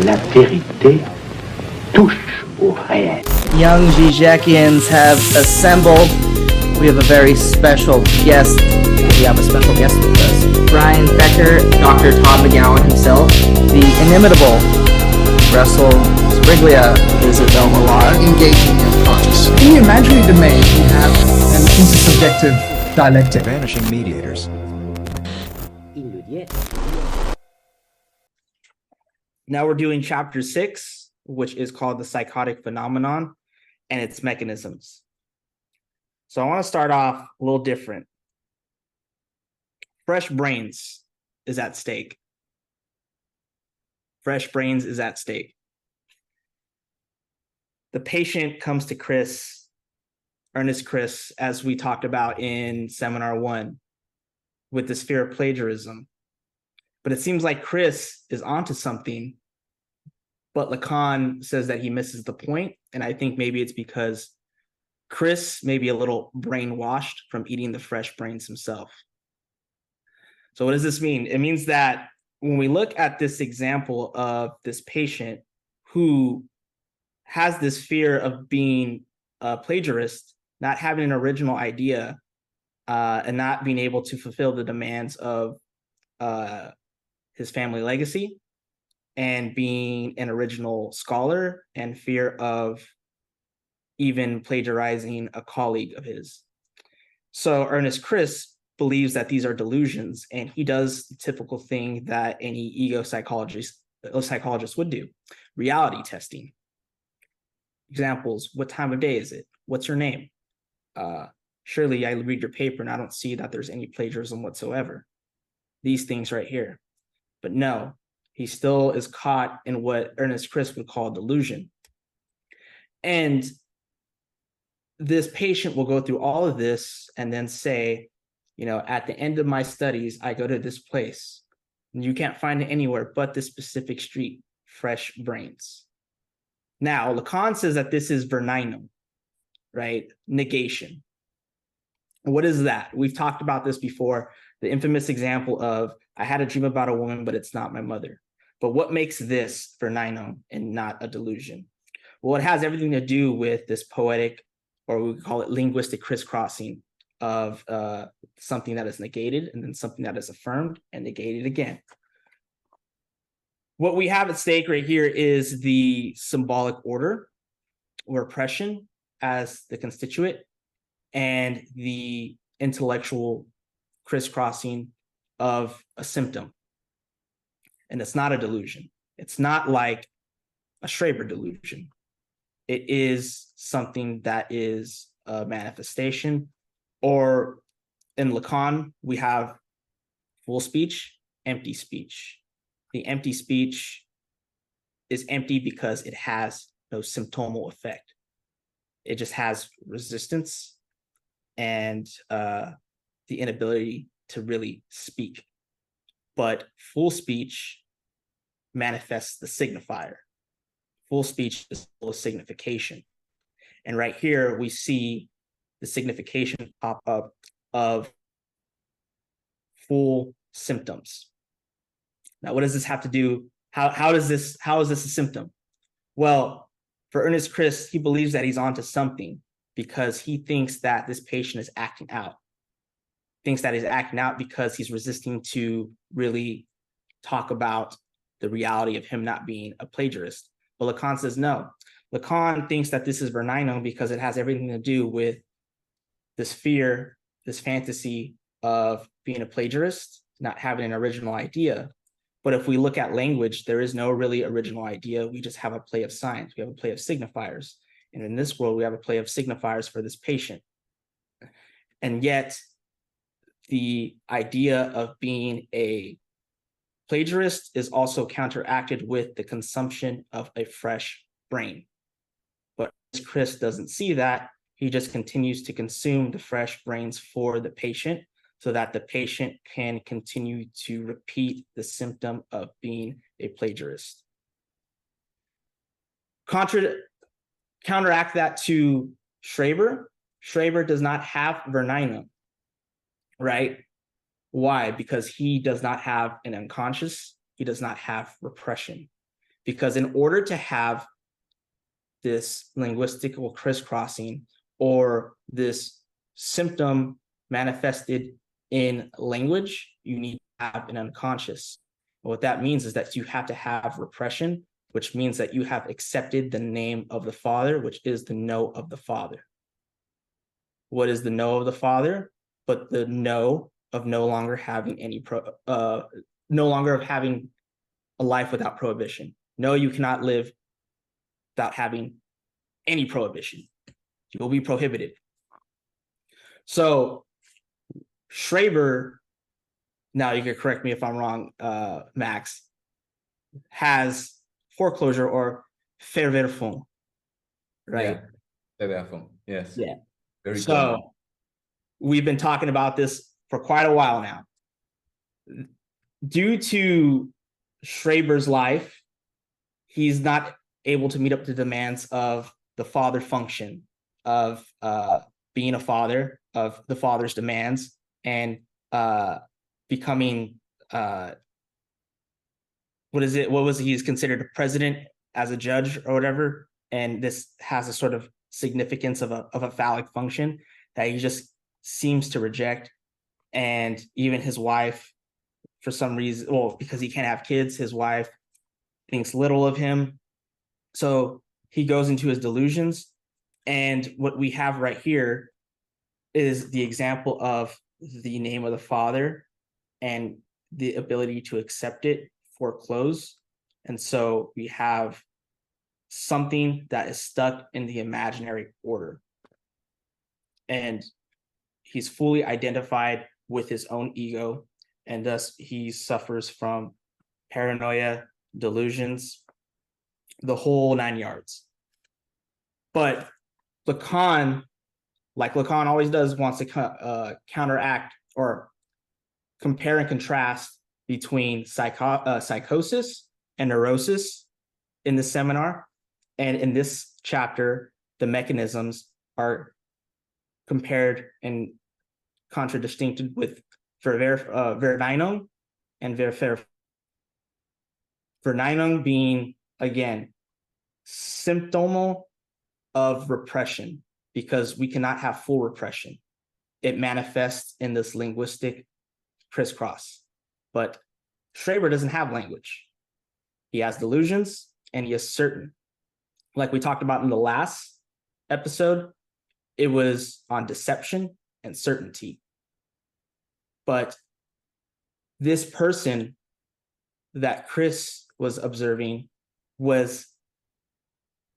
la vérité touche au réel. Young Zizekians have assembled. We have a very special guest. We have a special guest with us. Brian Becker, Dr. Todd McGowan himself, the inimitable Russell Sbriglia. Isabel Millar. Engaging the unconscious. In the imaginary domain, we have an intersubjective dialectic. Vanishing mediators. Now we're doing chapter 6, which is called the psychotic phenomenon and its mechanisms. So I want to start off a little different. Fresh brains is at stake. Fresh brains is at stake. The patient comes to Chris, Ernest Chris, as we talked about in seminar 1, with this fear of plagiarism. But it seems like Chris is onto something, but Lacan says that he misses the point. And I think maybe it's because Chris may be a little brainwashed from eating the fresh brains himself. So what does this mean? It means that when we look at this example of this patient who has this fear of being a plagiarist, not having an original idea, and not being able to fulfill the demands of his family legacy, and being an original scholar, and fear of even plagiarizing a colleague of his. So Ernest Chris believes that these are delusions, and he does the typical thing that any ego psychologist would do: reality testing. Examples: what time of day is it? What's your name? Surely I read your paper and I don't see that there's any plagiarism whatsoever. These things right here. But no, he still is caught in what Ernest Chris would call delusion. And this patient will go through all of this and then say, at the end of my studies, I go to this place and you can't find it anywhere but this specific street, fresh brains. Now, Lacan says that this is verneinum, right? Negation. What is that? We've talked about this before. The infamous example of, I had a dream about a woman, but it's not my mother. But what makes this verneinum and not a delusion? Well, it has everything to do with this poetic, or we call it linguistic crisscrossing of something that is negated and then something that is affirmed and negated again. What we have at stake right here is the symbolic order or oppression as the constituent, and the intellectual crisscrossing of a symptom. And it's not a delusion. It's not like a Schreber delusion. It is something that is a manifestation, or in Lacan, we have full speech, empty speech. The empty speech is empty because it has no symptomal effect. It just has resistance and the inability to really speak. But full speech manifests the signifier. Full speech is full of signification. And right here, we see the signification pop up of full symptoms. Now, what does this have to do? How is this a symptom? Well, for Ernest Chris, he believes that he's onto something because he thinks that this patient is acting out. Thinks that he's acting out because he's resisting to really talk about the reality of him not being a plagiarist. But Lacan says no. Lacan thinks that this is verneinum because it has everything to do with this fear, this fantasy of being a plagiarist, not having an original idea. But if we look at language, there is no really original idea. We just have a play of signs. We have a play of signifiers. And in this world, we have a play of signifiers for this patient. And yet, the idea of being a plagiarist is also counteracted with the consumption of a fresh brain. But Chris doesn't see that. He just continues to consume the fresh brains for the patient so that the patient can continue to repeat the symptom of being a plagiarist. Counteract that to Schreber. Schreber does not have verneinum, right? Why? Because he does not have an unconscious. He does not have repression. because in order to have this linguistical crisscrossing or this symptom manifested in language, you need to have an unconscious. And what that means is that you have to have repression, which means that you have accepted the name of the Father, which is the no of the Father. What is the no of the Father? But the no of no longer having no longer of having a life without prohibition. No, you cannot live without having any prohibition. You will be prohibited. So Schreber, now you can correct me if I'm wrong, Max, has foreclosure or Verwerfung, right? Yeah. Verwerfung. Yes. Yeah. Very so common. We've been talking about this for quite a while now. Due to Schreber's life, he's not able to meet up to the demands of the father function, of being a father, of the father's demands, and becoming he's considered a president as a judge or whatever, and this has a sort of significance of a phallic function that he just seems to reject. And even his wife, for some reason, well, because he can't have kids, his wife thinks little of him. So he goes into his delusions. And what we have right here is the example of the name of the Father and the ability to accept it, foreclose. And so we have something that is stuck in the imaginary order. And he's fully identified with his own ego, and thus he suffers from paranoia, delusions, the whole 9 yards. But Lacan, like Lacan always does, wants to counteract or compare and contrast between psychosis and neurosis in the seminar. And in this chapter, the mechanisms are compared and contradistinct with Verneinung and Verneinung being, again, symptomal of repression, because we cannot have full repression. It manifests in this linguistic crisscross. But Schreber doesn't have language. He has delusions and he is certain. Like we talked about in the last episode, it was on deception and certainty. But this person that Chris was observing was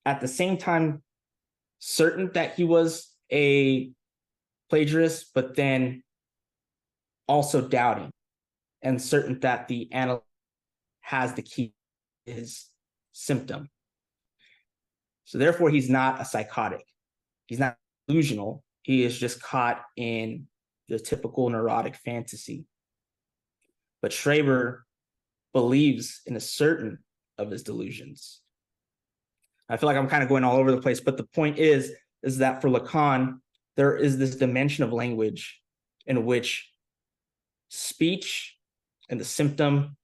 at the same time certain that he was a plagiarist, but then also doubting and certain that the analyst has the key to his symptom. So therefore, he's not a psychotic. He's not delusional. He is just caught in the typical neurotic fantasy. But Schreber believes and is certain of his delusions. I feel like I'm kind of going all over the place, but the point is that for Lacan, there is this dimension of language in which speech and the symptom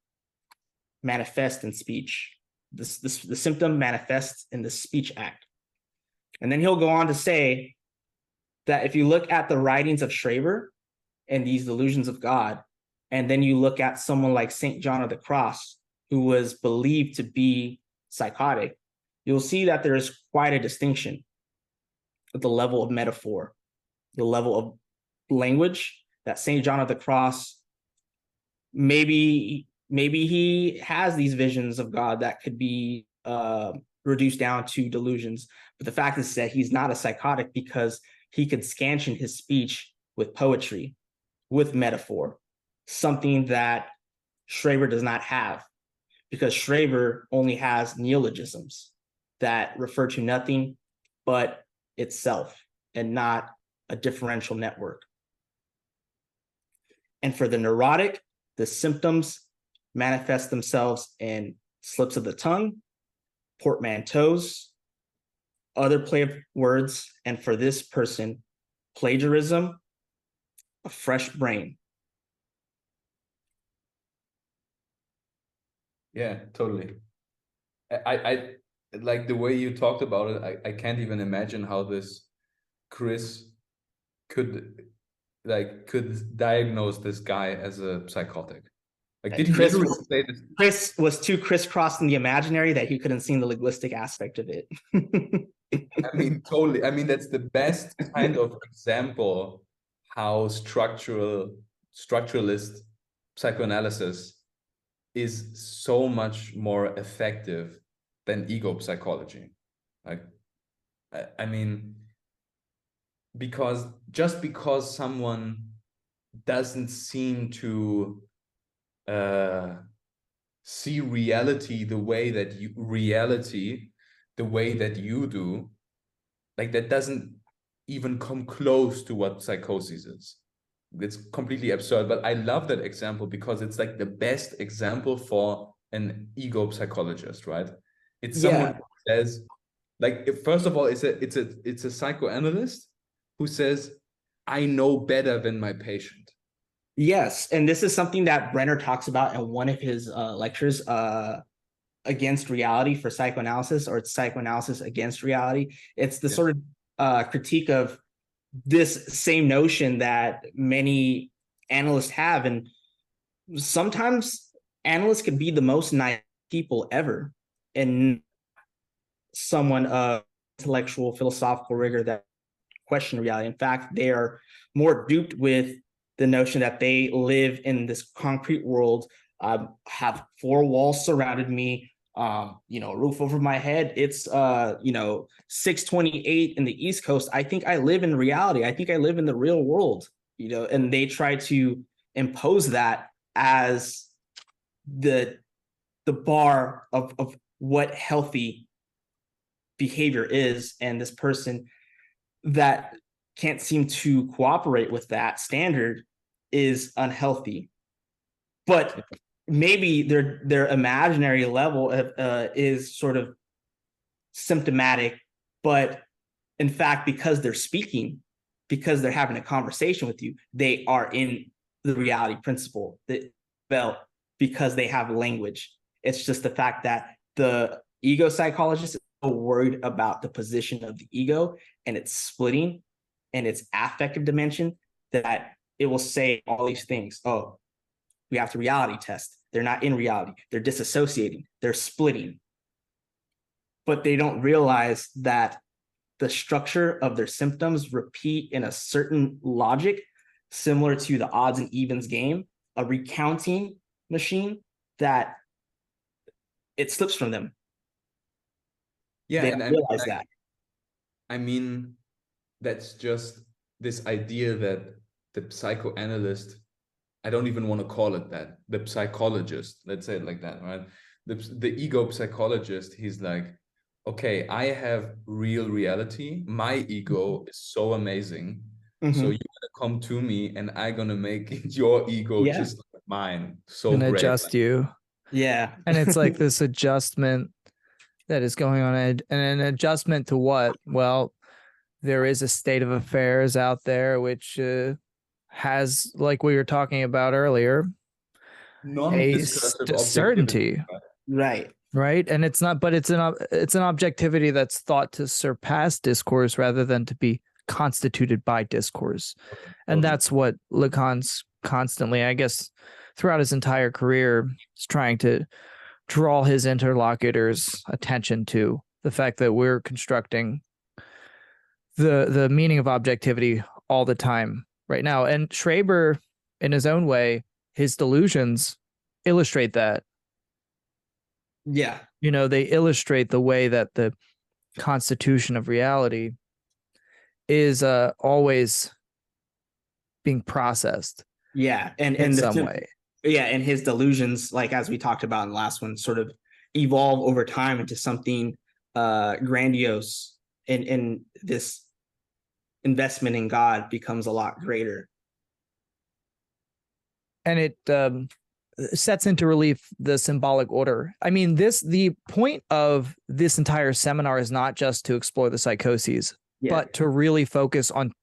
manifest in speech. The symptom manifests in the speech act. And then he'll go on to say that if you look at the writings of Schreber and these delusions of God, and then you look at someone like St. John of the Cross, who was believed to be psychotic, you'll see that there is quite a distinction at the level of metaphor, the level of language, that St. John of the Cross, maybe he has these visions of God that could be reduced down to delusions. But the fact is that he's not a psychotic because he could scansion his speech with poetry, with metaphor, something that Schreber does not have, because Schreber only has neologisms that refer to nothing but itself and not a differential network. And for the neurotic, the symptoms manifest themselves in slips of the tongue, portmanteaus, other play of words, and for this person, plagiarism, a fresh brain. Yeah, totally. I like the way you talked about it. I can't even imagine how this Chris could diagnose this guy as a psychotic. Like, did he literally say this? Chris was too crisscrossed in the imaginary that he couldn't see the linguistic aspect of it. I mean, totally. I mean, that's the best kind of example how structuralist psychoanalysis is so much more effective than ego psychology. Like, I mean, because someone doesn't seem to see reality the way that you do, like, that doesn't even come close to what psychosis is. It's completely absurd. But I love that example because it's like the best example for an ego psychologist, right? It's someone who says, like, first of all, it's a psychoanalyst who says, I know better than my patient. Yes, and this is something that Brenner talks about in one of his lectures, Against Reality for Psychoanalysis, or it's Psychoanalysis Against Reality. It's the sort of critique of this same notion that many analysts have, and sometimes analysts can be the most naive people ever, and someone of intellectual philosophical rigor that question reality. In fact, they are more duped with the notion that they live in this concrete world, have four walls surrounded me, a roof over my head. It's 6:28 in the East Coast. I think I live in reality. I think I live in the real world, and they try to impose that as the bar of what healthy behavior is, and this person that can't seem to cooperate with that standard is unhealthy. But maybe their imaginary level is sort of symptomatic, but in fact, because they're speaking, because they're having a conversation with you, they are in the reality principle that felt because they have language. It's just the fact that the ego psychologist is so worried about the position of the ego and its splitting and its affective dimension that it will say all these things. Oh, we have to reality test. They're not in reality. They're disassociating. They're splitting. But they don't realize that the structure of their symptoms repeat in a certain logic, similar to the odds and evens game, a recounting machine, that it slips from them. Yeah, they and realize that. I mean, that's just this idea that the psychoanalyst, I don't even want to call it that, the psychologist, let's say it like that, right? The ego psychologist, he's like, okay, I have real reality. My ego is so amazing. So you're gonna come to me and I'm gonna make your ego just like mine. So and great. adjust you. Yeah. And it's like this adjustment that is going on, and an adjustment to what? Well, there is a state of affairs out there which has, like we were talking about earlier, a certainty. Right. And it's not, but it's an objectivity that's thought to surpass discourse rather than to be constituted by discourse. And that's what Lacan's constantly, I guess, throughout his entire career, is trying to draw his interlocutors' attention to the fact that we're constructing the meaning of objectivity all the time right now. And Schreber, in his own way, his delusions illustrate that. Yeah. They illustrate the way that the constitution of reality is always being processed. Yeah. And in some way. Yeah. And his delusions, like as we talked about in the last one, sort of evolve over time into something grandiose, and this investment in God becomes a lot greater. And it sets into relief the symbolic order. I mean, the point of this entire seminar is not just to explore the psychoses, but to really focus on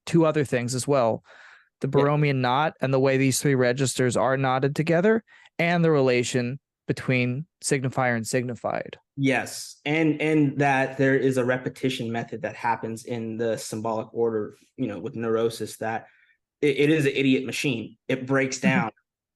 two other things as well: the Borromean knot and the way these three registers are knotted together, and the relation between signifier and signified. Yes, and that there is a repetition method that happens in the symbolic order, with neurosis, that it is an idiot machine. It breaks down,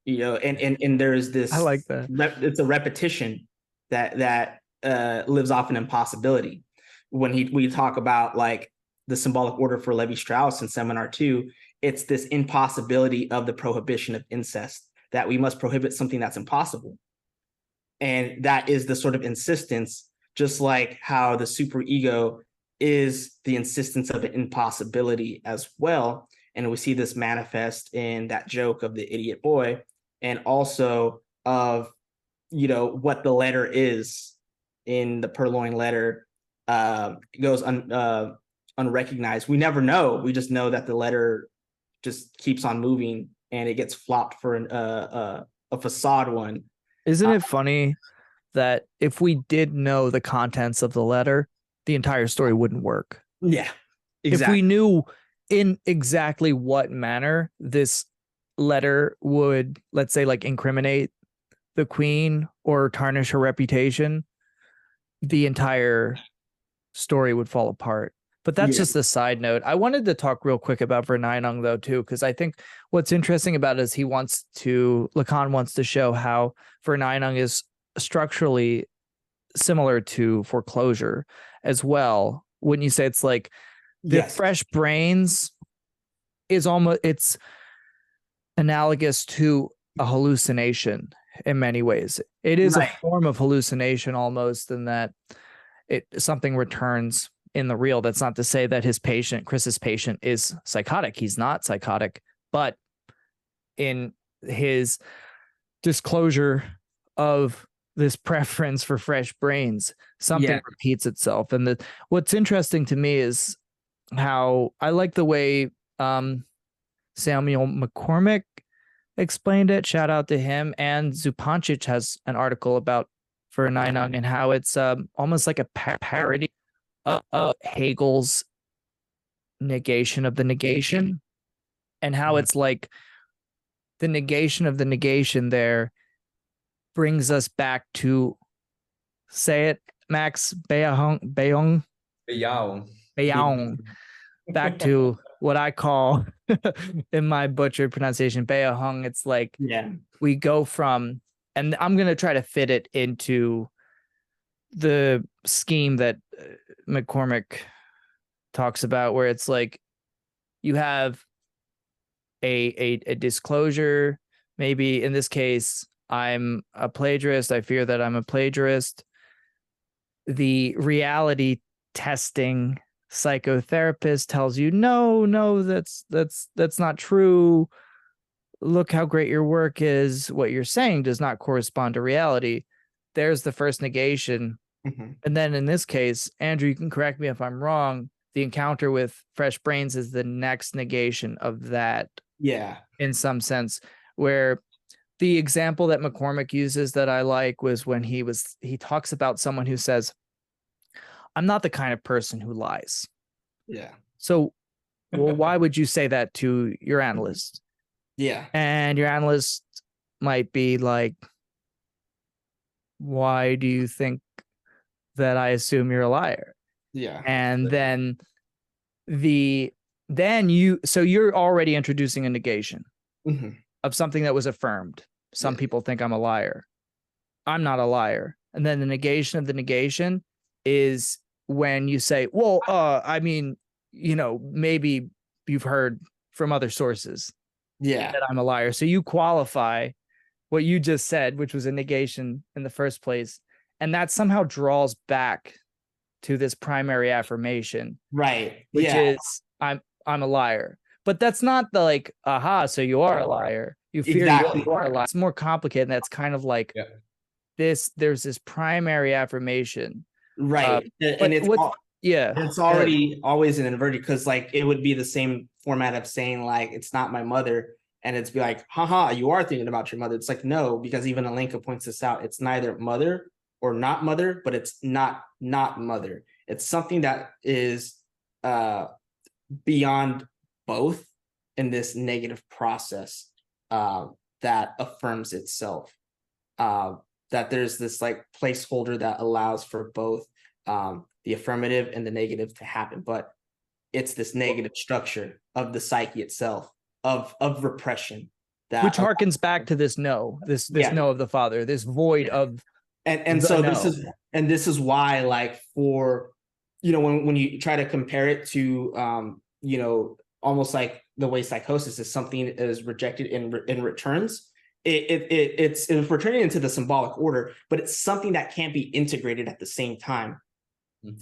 and there's this. I like that. It's a repetition that lives off an impossibility. When we talk about like the symbolic order for Levi-Strauss in Seminar 2, it's this impossibility of the prohibition of incest, that we must prohibit something that's impossible. And that is the sort of insistence, just like how the superego is the insistence of an impossibility as well. And we see this manifest in that joke of the idiot boy, and also of, what the letter is in the Purloined Letter goes unrecognized. We never know. We just know that the letter just keeps on moving, and it gets flopped for a facade one. Isn't it funny that if we did know the contents of the letter, the entire story wouldn't work? Yeah, exactly. If we knew in exactly what manner this letter would, let's say, like incriminate the queen or tarnish her reputation, the entire story would fall apart. But that's just a side note. I wanted to talk real quick about Verneinung, though, too, because I think what's interesting about it is Lacan wants to show how Verneinung is structurally similar to foreclosure as well. Wouldn't you say? It's like the fresh brains it's analogous to a hallucination in many ways. It is a form of hallucination almost, in that something returns in the real. That's not to say that Chris's patient, is psychotic. He's not psychotic, but in his disclosure of this preference for fresh brains, something repeats itself. And what's interesting to me is how I like the way Samuel McCormick explained it. Shout out to him. And Zupancic has an article about Verneinung and how it's almost like a parody Hegel's negation of the negation, and how it's like the negation of the negation there brings us back to, say it, Max, Beyong, back to what I call in my butchered pronunciation, Beahung. It's like we go from, and I'm going to try to fit it into the scheme that McCormick talks about, where it's like you have a disclosure. Maybe in this case, I'm a plagiarist. I fear that I'm a plagiarist. The reality testing psychotherapist tells you, no, that's not true. Look how great your work is. What you're saying does not correspond to reality. There's the first negation. Mm-hmm. And then in this case, Andrew, you can correct me if I'm wrong, the encounter with fresh brains is the next negation of that. Yeah. In some sense, where the example that McCormick uses that I like was when he talks about someone who says, I'm not the kind of person who lies. Yeah. So, well, why would you say that to your analyst? Yeah. And your analyst might be like, why do you think that I assume you're a liar? Yeah. And then you're already introducing a negation of something that was affirmed. Some people think I'm a liar. I'm not a liar. And then the negation of the negation is when you say, well, I mean, maybe you've heard from other sources that I'm a liar. So you qualify what you just said, which was a negation in the first place. And that somehow draws back to this primary affirmation. Right. Which is I'm a liar. But that's not the like, aha, so you are a liar. You fear you are a liar. It's more complicated. And that's kind of like there's this primary affirmation. Right. And it's already always an inverted, because like it would be the same format of saying like it's not my mother, and it's be like, haha, you are thinking about your mother. It's like, no, because even Alenka points this out. It's neither mother or not mother, but it's not mother. It's something that is beyond both in this negative process that affirms itself. that there's this like placeholder that allows for both the affirmative and the negative to happen, but it's this negative structure of the psyche itself of repression that which harkens back to this no of the father, this void of and the so no. this is why, like, for when you try to compare it to almost like the way psychosis is something is rejected in returns, it's returning into the symbolic order, but it's something that can't be integrated at the same time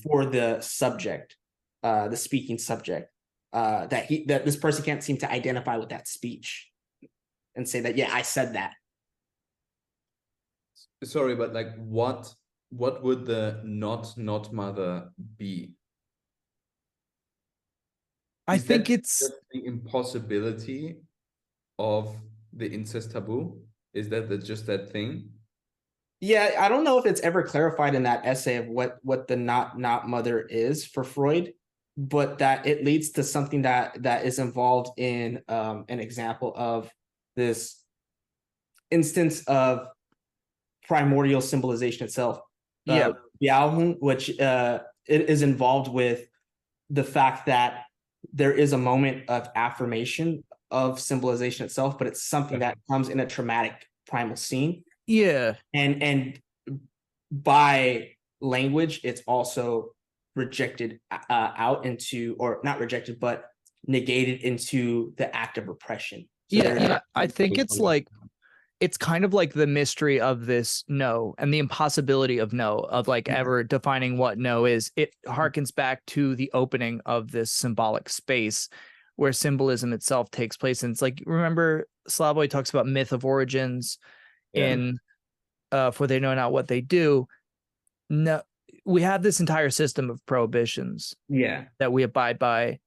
for the subject, the speaking subject, that this person can't seem to identify with that speech and say that, yeah, I said that. Sorry, but like what would the not mother be? I Is think that it's just the impossibility of the incest taboo. Is that just that thing? Yeah, I don't know if it's ever clarified in that essay of what the not mother is for Freud, but that it leads to something that is involved in an example of this instance of primordial symbolization itself. Biaohong, which it is involved with the fact that there is a moment of affirmation of symbolization itself, but it's something that comes in a traumatic primal scene. Yeah. And by language, it's also rejected out into, or not rejected, but negated into the act of repression. So yeah. I think it's like, it's kind of like the mystery of this no and the impossibility of no, of like ever defining what no is. It harkens back to the opening of this symbolic space where symbolism itself takes place. And it's like, remember Slavoj talks about myth of origins in For They Know Not What They Do. No, we have this entire system of prohibitions that we abide by,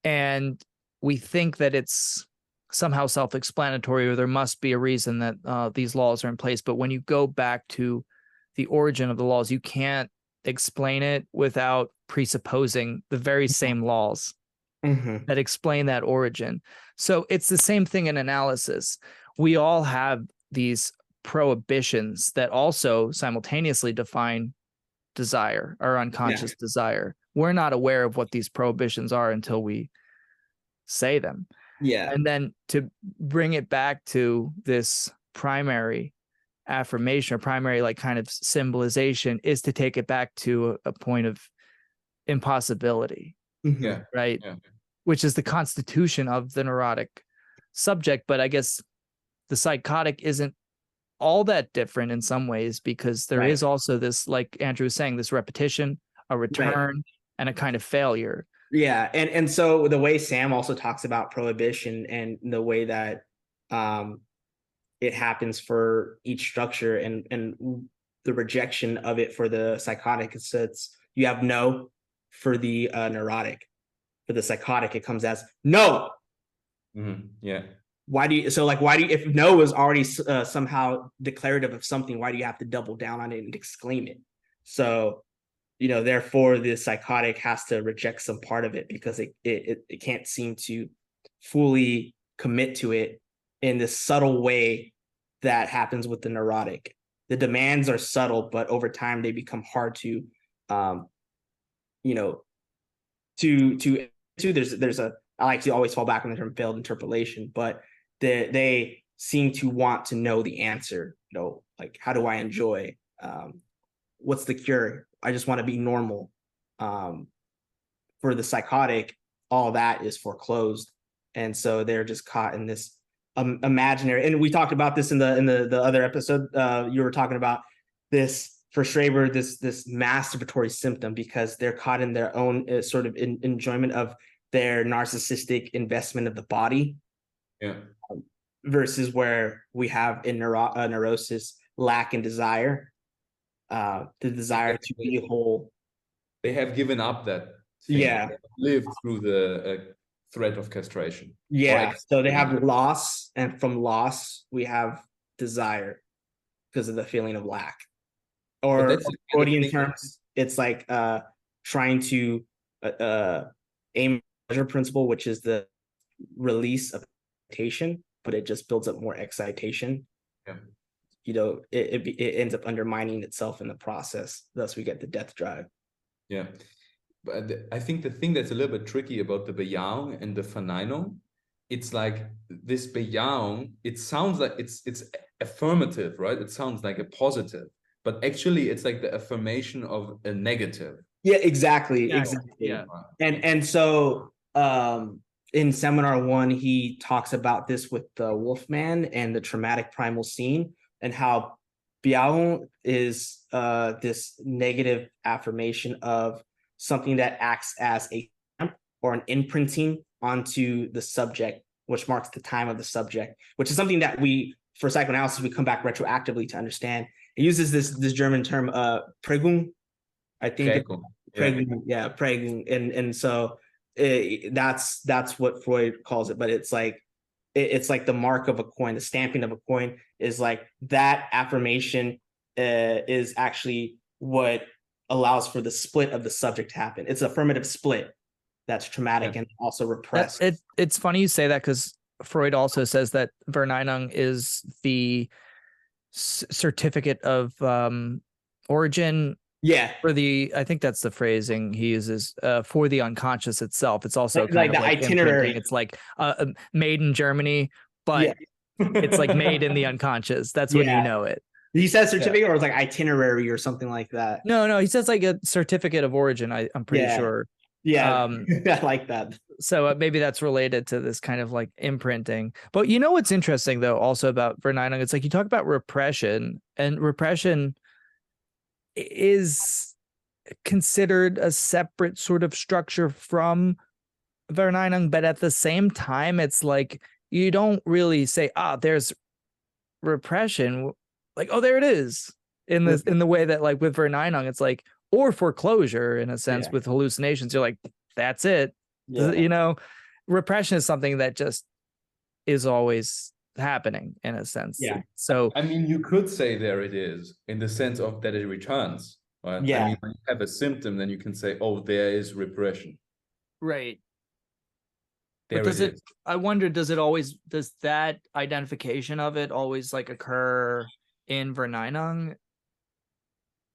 and we think that it's somehow self-explanatory, or there must be a reason that these laws are in place. But when you go back to the origin of the laws, you can't explain it without presupposing the very same laws that explain that origin. So it's the same thing in analysis. We all have these prohibitions that also simultaneously define desire, our unconscious desire. We're not aware of what these prohibitions are until we say them. And then to bring it back to this primary affirmation or primary like kind of symbolization is to take it back to a point of impossibility, right? Which is the constitution of the neurotic subject. But I guess the psychotic isn't all that different in some ways, because there is also this, like Andrew was saying, this repetition, a return, and a kind of failure. Yeah, and so the way Sam also talks about prohibition and the way that it happens for each structure and the rejection of it for the psychotic, it's you have no for the neurotic. For the psychotic, it comes as no. Why do you, if no is already somehow declarative of something, why do you have to double down on it and exclaim it? So therefore the psychotic has to reject some part of it because it can't seem to fully commit to it in this subtle way that happens with the neurotic. The demands are subtle, but over time they become hard to there's a, I like to always fall back on the term failed interpolation, but they seem to want to know the answer. Like, how do I enjoy? What's the cure? I just want to be normal. For the psychotic, all that is foreclosed, and so they're just caught in this imaginary. And we talked about this in the other episode. You were talking about this for Schreber, this masturbatory symptom, because they're caught in their own sort of enjoyment of their narcissistic investment of the body. Versus where we have in neurosis lack and desire. The desire to be whole. They have given up that thing. They have lived through the threat of castration. So they have loss, and from loss we have desire because of the feeling of lack. Or Freudian terms, it's like trying to aim pleasure principle, which is the release of excitation, but it just builds up more excitation. it ends up undermining itself in the process. Thus, we get the death drive. Yeah, but I think the thing that's a little bit tricky about the Bejahung and the Verneinung, it's like this Bejahung, it sounds like it's affirmative, right? It sounds like a positive, but actually it's like the affirmation of a negative. Yeah, exactly. Yeah. And so in seminar 1, he talks about this with the Wolfman and the traumatic primal scene, and how Bejahung is this negative affirmation of something that acts as a stamp or an imprinting onto the subject, which marks the time of the subject, which is something that we, for psychoanalysis, we come back retroactively to understand. It uses this German term, Prägung, I think. Prägung, yeah, Prägung, and so that's what Freud calls it. But it's like the mark of a coin, the stamping of a coin is like that affirmation is actually what allows for the split of the subject to happen. It's affirmative split that's traumatic and also repressed. It's funny you say that, because Freud also says that Verneinung is the certificate of origin. Yeah, I think that's the phrasing he uses, for the unconscious itself. It's also like the itinerary. imprinting. It's like made in Germany, but it's like made in the unconscious. That's when you know it. He says certificate, or it's like itinerary or something like that. No, he says like a certificate of origin. I'm pretty sure. Yeah, I like that. So maybe that's related to this kind of like imprinting. But you know what's interesting though, also about Verneinung, it's like you talk about repression, and repression is considered a separate sort of structure from Verneinung, but at the same time, it's like you don't really say, there's repression, like, oh, there it is, in the way that, like, with Verneinung, it's like, or foreclosure in a sense. With hallucinations, you're like, that's it. Repression is something that just is always happening in a sense. So I mean, you could say there it is, in the sense of that it returns, right? I mean, when you have a symptom, then you can say, oh, there is repression, right? There but it is. I wonder, does that identification of it always like occur in Verneinung?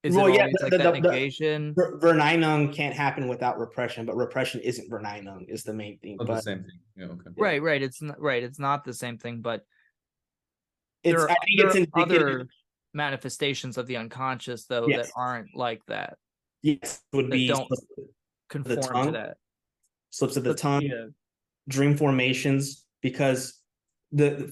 Is it always like that negation? Verneinung can't happen without repression, but repression isn't Verneinung is the main thing. Not the same thing. Yeah, okay. Right. It's not right. It's not the same thing, but I think it's other manifestations of the unconscious though that aren't like that. Yes, would be don't conform to that. Slips of the tongue, dream formations, because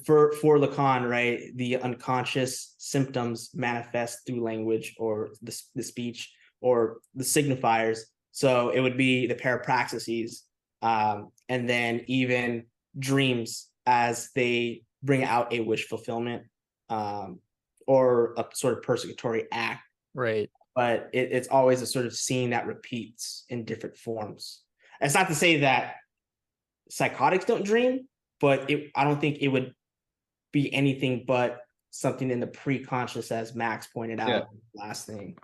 for Lacan, right, the unconscious symptoms manifest through language or the speech or the signifiers. So it would be the parapraxeses, and then even dreams as they bring out a wish fulfillment, or a sort of persecutory act. Right. But it's always a sort of scene that repeats in different forms. It's not to say that psychotics don't dream, but I don't think it would be anything but something in the pre-conscious, as Max pointed out. Last thing.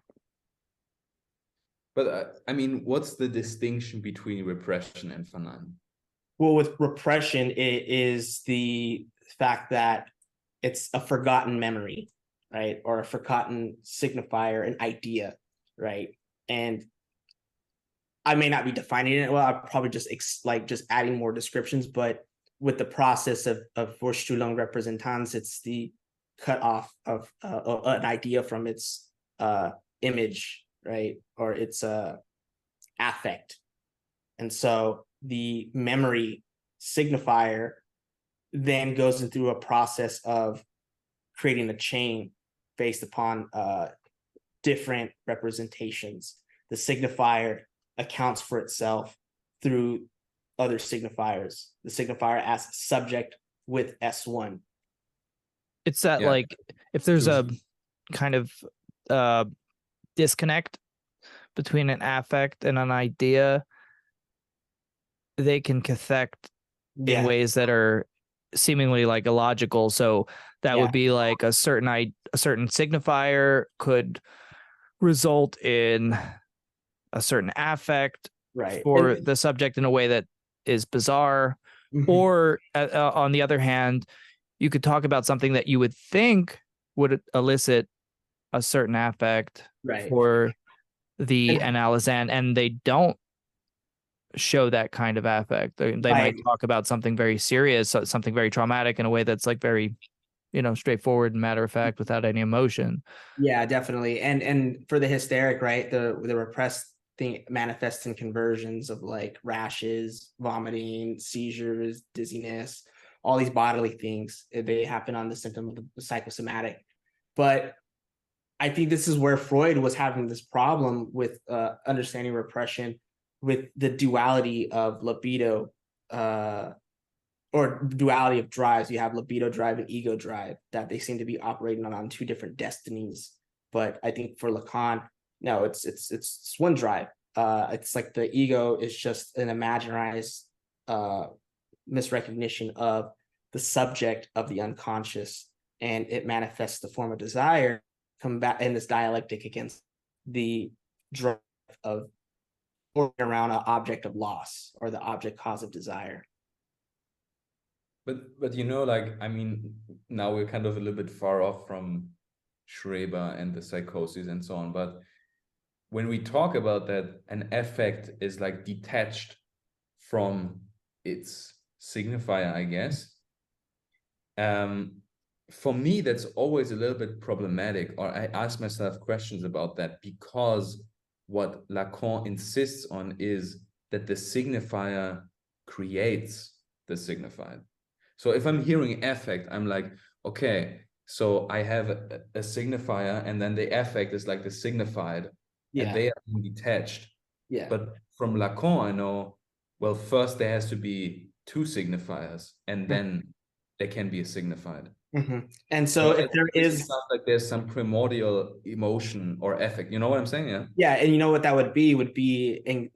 But I mean, what's the distinction between repression and Verneinung? Well, with repression, it is the fact that it's a forgotten memory, right? Or a forgotten signifier, an idea, right? And I may not be defining it well. I'm probably just just adding more descriptions, but with the process of Vorstellung Repräsentanz, it's the cut off of an idea from its image, right? Or its affect. And so the memory signifier then goes through a process of creating a chain based upon different representations. The signifier accounts for itself through other signifiers. The signifier as subject with S1. It's that like if there's a kind of disconnect between an affect and an idea, they can cathect in ways that are seemingly like illogical. So that would be like a certain signifier could result in a certain affect for the subject in a way that is bizarre. Or on the other hand, you could talk about something that you would think would elicit a certain affect Right. for the And- analysan, and they don't show that kind of affect. They might Right. talk about something very serious, something very traumatic in a way that's like very, straightforward and matter of fact without any emotion. Yeah, definitely. And for the hysteric, right? The repressed thing manifests in conversions of like rashes, vomiting, seizures, dizziness, all these bodily things. They happen on the symptom of the psychosomatic. But I think this is where Freud was having this problem with understanding repression, with the duality of libido, or duality of drives. You have libido drive and ego drive, that they seem to be operating on two different destinies. But I think for Lacan, no, it's one drive. It's like the ego is just an imaginized misrecognition of the subject of the unconscious, and it manifests the form of desire, combat in this dialectic against the drive of or around an object of loss or the object cause of desire. But like, I mean, now we're kind of a little bit far off from Schreber and the psychosis and so on. But when we talk about that, an affect is like detached from its signifier, I guess. For me, that's always a little bit problematic, or I ask myself questions about that, because what Lacan insists on is that the signifier creates the signified. So if I'm hearing affect, I'm like, okay, so I have a signifier, and then the affect is like the signified, and they are detached. Yeah. But from Lacan, I know, well, first there has to be two signifiers, and then there can be a signified. Mm-hmm. And so if there is, sounds like there's some primordial emotion or affect. You know what I'm saying? Yeah. Yeah, and you know what that would be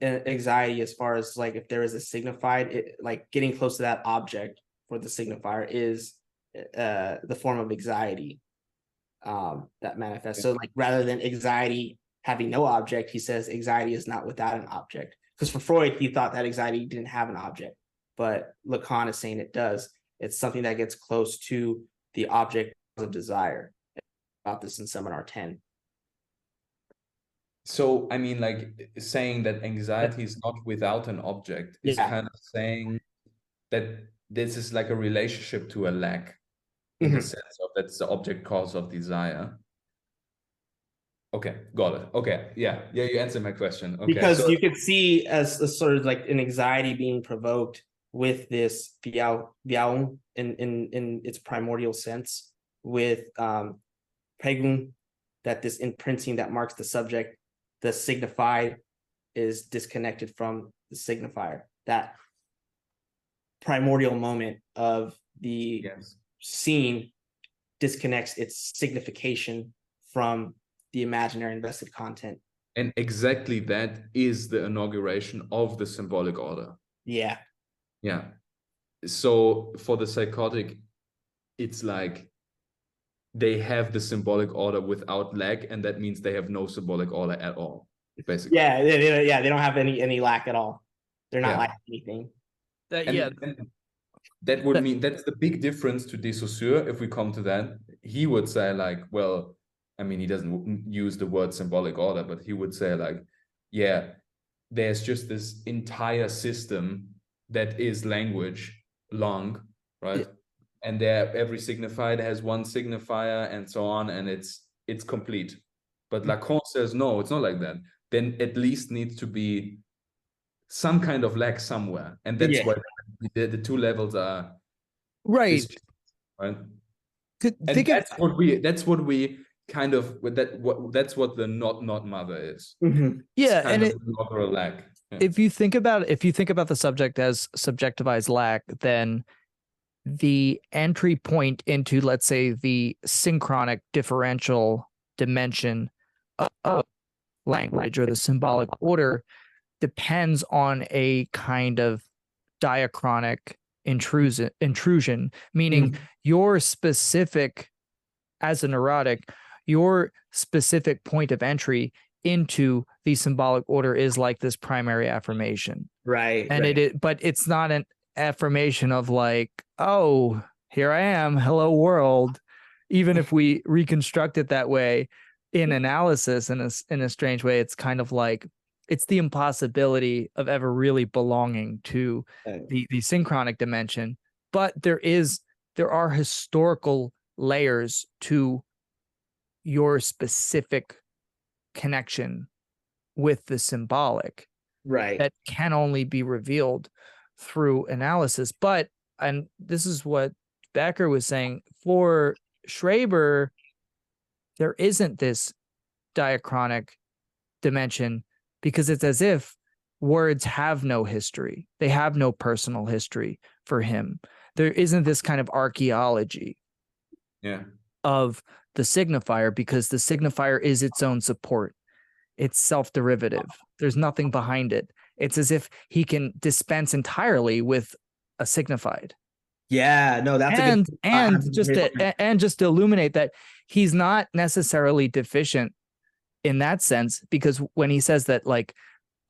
anxiety, as far as like if there is a signified, like getting close to that object for the signifier is the form of anxiety that manifests. So like rather than anxiety having no object, he says anxiety is not without an object. Because for Freud, he thought that anxiety didn't have an object, but Lacan is saying it does. It's something that gets close to the object of desire. About this in Seminar 10. So, I mean, like saying that anxiety is not without an object is kind of saying that this is like a relationship to a lack, in the sense of that's the object cause of desire. Okay, got it. Okay, yeah, you answered my question. Okay, because you could see as a sort of like an anxiety being provoked with this Viaung in its primordial sense, with Pregun, that this imprinting that marks the subject, the signified is disconnected from the signifier. That primordial moment of the scene disconnects its signification from the imaginary invested content. And exactly that is the inauguration of the symbolic order. Yeah. Yeah. So for the psychotic, it's like they have the symbolic order without lack, and that means they have no symbolic order at all, basically. Yeah, they don't have any lack at all. They're not lacking anything. That would mean that's the big difference to de Saussure. If we come to that, he would say like, well, I mean, he doesn't use the word symbolic order, but he would say like, yeah, there's just this entire system that is language long, right? Yeah. And there every signified has one signifier and so on, and it's complete. But Lacan says, no, it's not like that. Then at least needs to be some kind of lack somewhere. And that's why the two levels are right. Right. That's what we kind of that's what the not mother is. Mm-hmm. Yeah, and it or a lack. Yeah. If you think about the subject as subjectivized lack, then the entry point into, let's say, the synchronic differential dimension of language or the symbolic order depends on a kind of diachronic intrusion, meaning your specific, as a neurotic, your specific point of entry into the symbolic order is like this primary affirmation. Right. And but it's not an affirmation of like, oh, here I am, hello world. even if we reconstruct it that way in analysis in a strange way, it's kind of like it's the impossibility of ever really belonging to the synchronic dimension. But there are historical layers to your specific connection with the symbolic, Right. that can only be revealed through analysis. But, and this is what Becker was saying, for Schreber, there isn't this diachronic dimension, because it's as if words have no history. They have no personal history for him. There isn't this kind of archaeology of the signifier, because the signifier is its own support. It's self-derivative. There's nothing behind it. It's as if he can dispense entirely with a signified. Yeah, no, that's and just to illuminate that he's not necessarily deficient in that sense, because when he says that, like,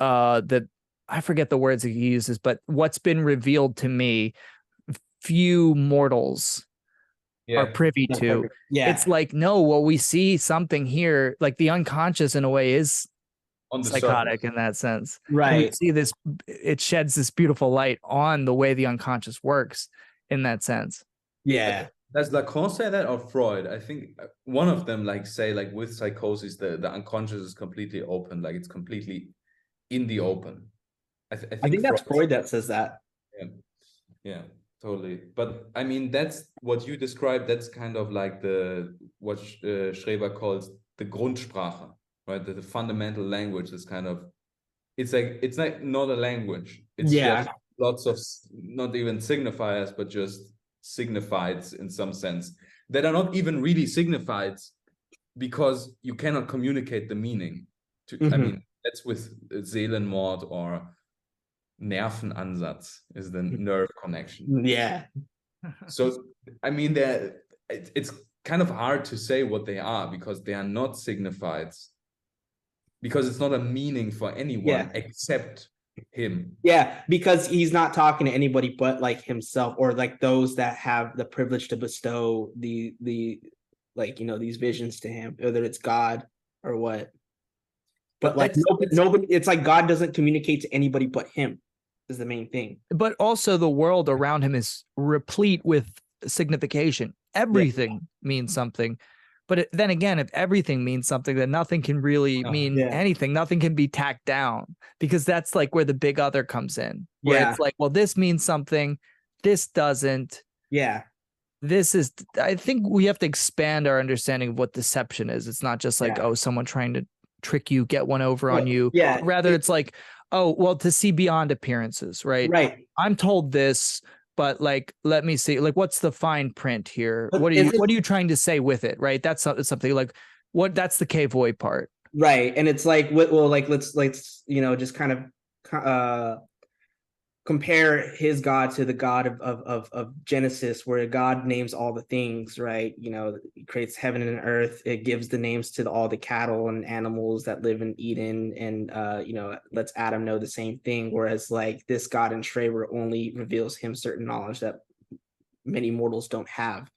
that, I forget the words that he uses, but what's been revealed to me, few mortals are privy to. Yeah. It's like, no, well, we see something here, like the unconscious in a way is On the psychotic surface. in that sense. Right. And we see this, it sheds this beautiful light on the way the unconscious works in that sense. Yeah. Does Lacan say that, or Freud? I think one of them say with psychosis, the unconscious is completely open, like it's completely in the open. I think that's Freud that says that. Yeah, totally. But I mean, that's what you described. That's kind of like what Schreber calls the Grundsprache, right? The fundamental language is kind of, it's like not a language. It's just lots of not even signifiers, but just signifieds in some sense that are not even really signifieds, because you cannot communicate the meaning. I mean, that's with Seelenmord, or Nervenansatz is the nerve connection. Yeah. So I mean, it's kind of hard to say what they are, because they are not signifieds, because it's not a meaning for anyone except him. Yeah, because he's not talking to anybody but like himself, or like those that have the privilege to bestow the like, you know, these visions to him, whether it's God or what. But like nobody, it's like God doesn't communicate to anybody but him is the main thing. But also the world around him is replete with signification. Everything means something. But then again, if everything means something, then nothing can really mean anything. Nothing can be tacked down, because that's like where the big other comes in. Where it's like, well, this means something, this doesn't. Yeah. This is, I think we have to expand our understanding of what deception is. It's not just like, oh, someone trying to trick you, get one over on you. Yeah. Rather, it's like, oh, well, to see beyond appearances, right? Right. I'm told this, but like, let me see, like, what's the fine print here? What are you trying to say with it? Right. That's something like that's the K-Voy part. Right. And it's like, well, like, let's, you know, just kind of compare his God to the God of Genesis, where God names all the things, right? You know, he creates heaven and earth. It gives the names to all the cattle and animals that live in Eden, and you know, lets Adam know the same thing. Whereas like this God in Schreber only reveals him certain knowledge that many mortals don't have.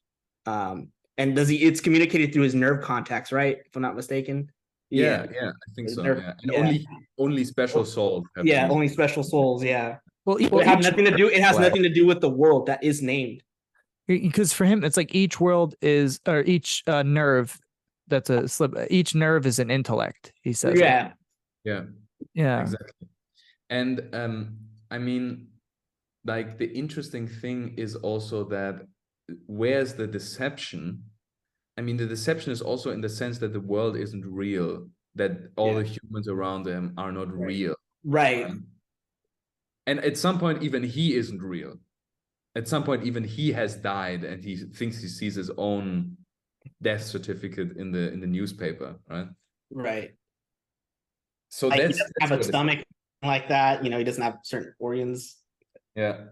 And it's communicated through his nerve contacts, right? If I'm not mistaken. Yeah, I think so. And only special souls. Only special souls. Yeah. Well, it has nothing to do. It has nothing to do with the world that is named. Because for him, it's like each world is, or each nerve that's a slip. Each nerve is an intellect. He says. Yeah. Exactly. And I mean, like, the interesting thing is also that where's the deception? I mean, the deception is also in the sense that the world isn't real, that all the humans around them are not real. Right. And at some point, even he isn't real. At some point, even he has died, and he thinks he sees his own death certificate in the newspaper, right? Right. So like, that's, he doesn't have a stomach like that. You know, he doesn't have certain organs. Yeah.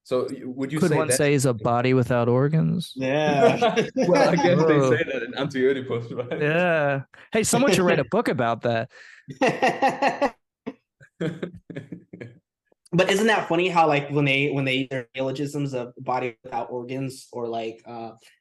So would you could say one that say is a body without organs? Yeah. Well, I guess they say that in Anti-Oedipus, right? Yeah. Hey, someone should write a book about that. But isn't that funny how like when they their neologisms of body without organs, or like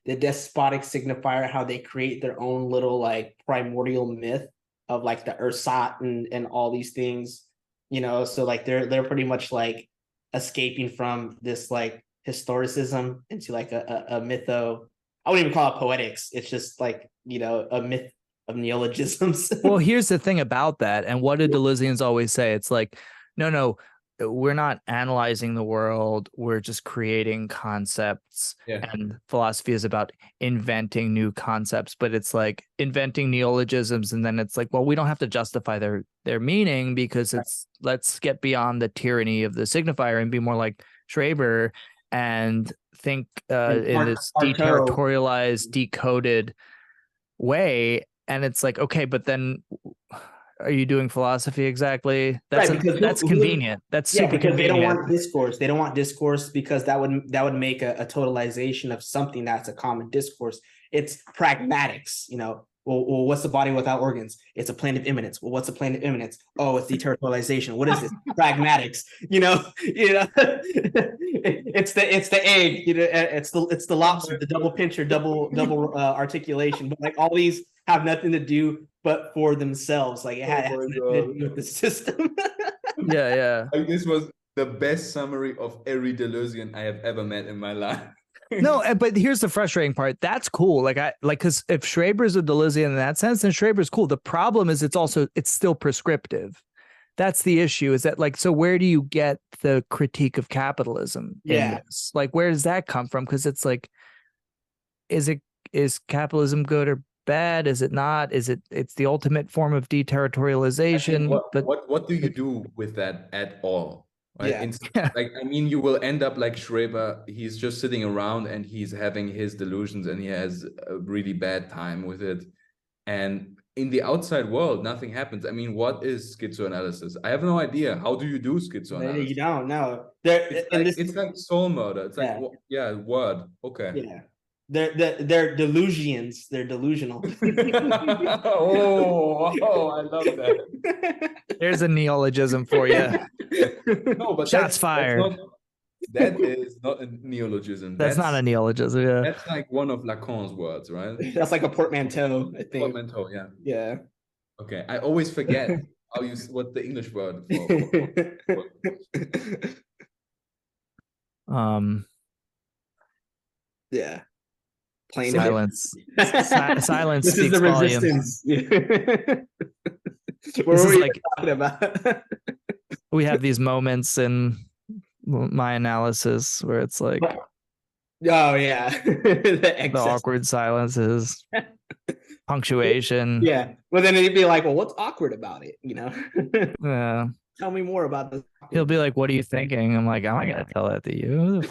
the despotic signifier, how they create their own little like primordial myth of like the ersat and all these things, so like they're pretty much like escaping from this like historicism into like a mytho. I wouldn't even call it poetics. It's just like, a myth of neologisms. Well, here's the thing about that, and what do Deleuzians always say? It's like, no, we're not analyzing the world, we're just creating concepts. Yeah. And philosophy is about inventing new concepts, but it's like inventing neologisms, and then it's like, well, we don't have to justify their meaning, because it's, let's get beyond the tyranny of the signifier and be more like Schreber and think in this deterritorialized, decoded way. And it's like, okay, but then are you doing philosophy exactly? That's Right, that's convenient. That's super because convenient. they don't want discourse. They don't want discourse because that would make a totalization of something that's a common discourse. It's pragmatics, Well, what's the body without organs? It's a plane of immanence. Well, what's a plane of immanence? Oh, it's deterritorialization. What is this? Pragmatics. It's the egg. It's the lobster, the double pincher, double articulation. But like all these have nothing to do but for themselves. Like it has nothing to do with the system. Yeah. Like this was the best summary of every Deleuzian I have ever met in my life. No, but here's the frustrating part. That's cool. Because if Schreber's a Deleuzian in that sense, then Schreber's cool. The problem is it's still prescriptive. That's the issue, is that like, so where do you get the critique of capitalism in this? Like, where does that come from? Because it's like, is capitalism good or bad? Is it not? It's the ultimate form of deterritorialization. What do you do with that at all? Right? Yeah. Like, I mean, you will end up like Schreber. He's just sitting around and he's having his delusions and he has a really bad time with it. And in the outside world, nothing happens. I mean, what is schizoanalysis? I have no idea. How do you do schizoanalysis? You don't know. It's like soul murder. It's like, word. Okay. Yeah. They're delusions. They're delusional. oh, I love that. There's a neologism for you. No, but shots fired. That is not a neologism. That's not a neologism. Yeah. That's like one of Lacan's words, right? That's like a portmanteau, I think. Portmanteau, yeah. Yeah. Okay, I always forget what the English word for. Yeah. Plain silence. Silence this speaks is the volumes. resistance. What This were is we like talking about? we have these moments in my analysis where it's like, oh yeah, the awkward silences, punctuation. Yeah, well then it'd be like, well, what's awkward about it? Yeah. Tell me more about this. He'll be like, "What are you thinking?" I'm like, "I'm not gonna tell that to you."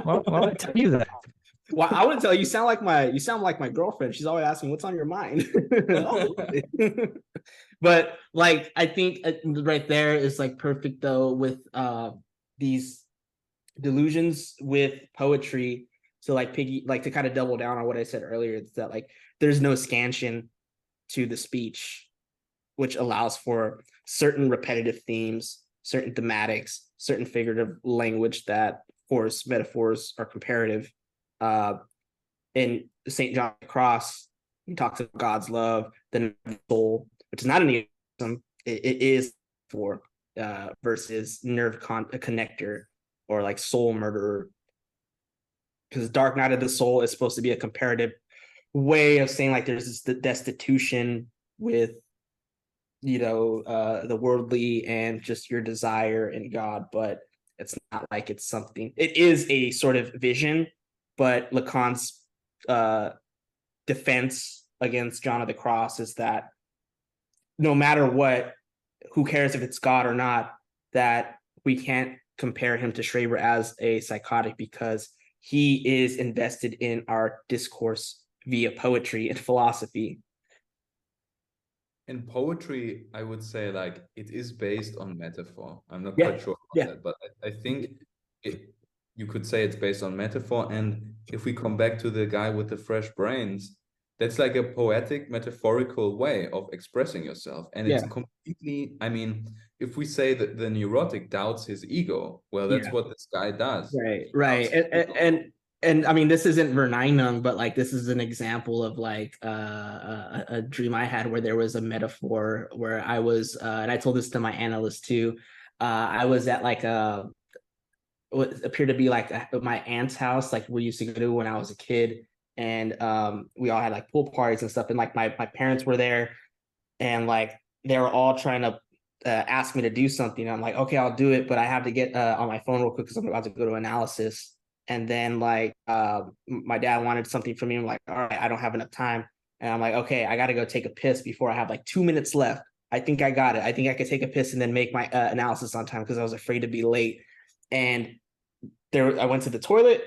Why would I tell you that? Well, I wouldn't tell you. You sound like my girlfriend. She's always asking, "What's on your mind?" But like, I think right there is like perfect though with these delusions with poetry. So like to kind of double down on what I said earlier, it's that like there's no scansion to the speech, which allows for certain repetitive themes, certain thematics, certain figurative language that, of course, metaphors are comparative. In St. John the Cross, he talks about God's love, the soul, which is not a neologism. It is for versus nerve connector or like soul murderer. Because Dark Night of the Soul is supposed to be a comparative way of saying like there's this destitution with the worldly and just your desire in God, but it's not like it's something. It is a sort of vision, but Lacan's defense against John of the Cross is that no matter what, who cares if it's God or not, that we can't compare him to Schreber as a psychotic because he is invested in our discourse via poetry and philosophy. In poetry, I would say like it is based on metaphor. I'm not quite sure about that, but I think you could say it's based on metaphor. And if we come back to the guy with the fresh brains, that's like a poetic, metaphorical way of expressing yourself. And it's Yeah. completely, I mean, if we say that the neurotic doubts his ego, well, that's Yeah. what this guy does. Right. And I mean, this isn't Verneinung, but like this is an example of like a dream I had where there was a metaphor where I was, and I told this to my analyst too. I was at like what appeared to be like my aunt's house, like we used to go to when I was a kid, and we all had like pool parties and stuff, and like my parents were there, and like they were all trying to ask me to do something. I'm like, okay, I'll do it, but I have to get on my phone real quick because I'm about to go to analysis. And then like my dad wanted something from me. I'm like, all right, I don't have enough time. And I'm like, okay, I got to go take a piss before I have like 2 minutes left. I think I got it. I think I could take a piss and then make my analysis on time because I was afraid to be late. And I went to the toilet.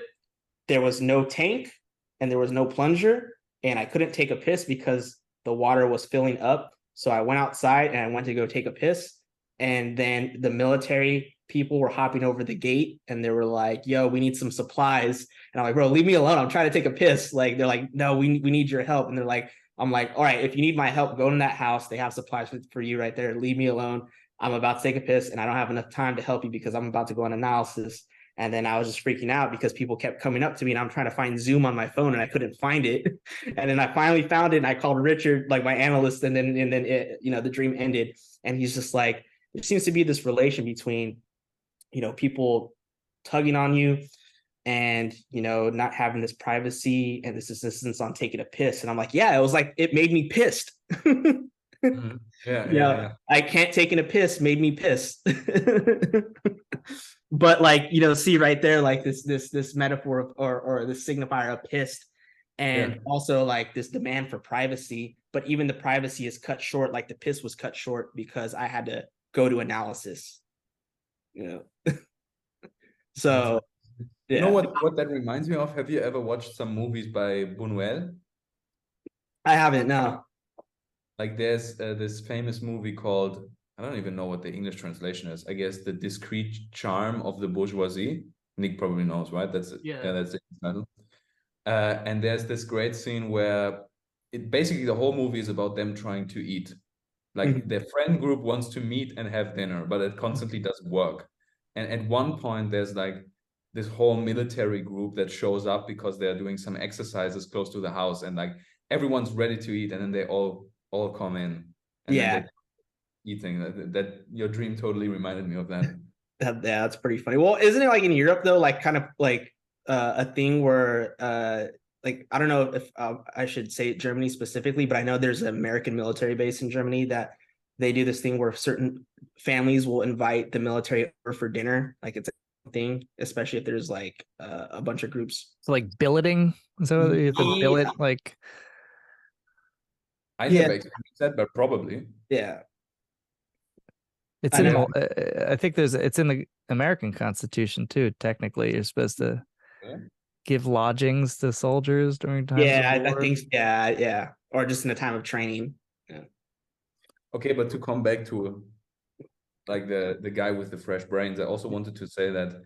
There was no tank and there was no plunger, and I couldn't take a piss because the water was filling up. So I went outside and I went to go take a piss. And then the military people were hopping over the gate and they were like, yo, we need some supplies. And I'm like, bro, leave me alone. I'm trying to take a piss. Like, they're like, no, we need your help. And they're like, I'm like, all right, if you need my help, go in that house. They have supplies for you right there. Leave me alone. I'm about to take a piss and I don't have enough time to help you because I'm about to go on analysis. And then I was just freaking out because people kept coming up to me and I'm trying to find Zoom on my phone and I couldn't find it. And then I finally found it and I called Richard, like my analyst, and then it, the dream ended. And he's just like, there seems to be this relation between, people tugging on you and, not having this privacy and this insistence on taking a piss. And I'm like, yeah, it was like, it made me pissed. Mm-hmm. Yeah. I can't take in a piss made me pissed. But like, see right there, like this metaphor of, or this signifier of pissed, and also like this demand for privacy, but even the privacy is cut short. Like the piss was cut short because I had to go to analysis, so yeah. You know what that reminds me of? Have you ever watched some movies by Buñuel? I haven't, no. Like there's this famous movie called, I don't even know what the English translation is. I guess The Discreet Charm of the Bourgeoisie. Nick probably knows, right? That's the title. And there's this great scene where basically the whole movie is about them trying to eat. Like their friend group wants to meet and have dinner, but it constantly doesn't work. And at one point there's like this whole military group that shows up because they're doing some exercises close to the house, and like everyone's ready to eat, and then they all come in. And then they eating. That your dream totally reminded me of that. That's pretty funny. Well, isn't it like in Europe though, like kind of like a thing where like I don't know if I should say Germany specifically, but I know there's an American military base in Germany that they do this thing where certain families will invite the military over for dinner. Like it's a thing, especially if there's like a bunch of groups. So like billeting. So you have to billet like. I never experienced that, but probably. Yeah. It's I think it's in the American Constitution too. Technically, you're supposed to give lodgings to soldiers during times of war. I think yeah, or just in a time of training. Yeah. Okay, but to come back to like the guy with the fresh brains, I also wanted to say that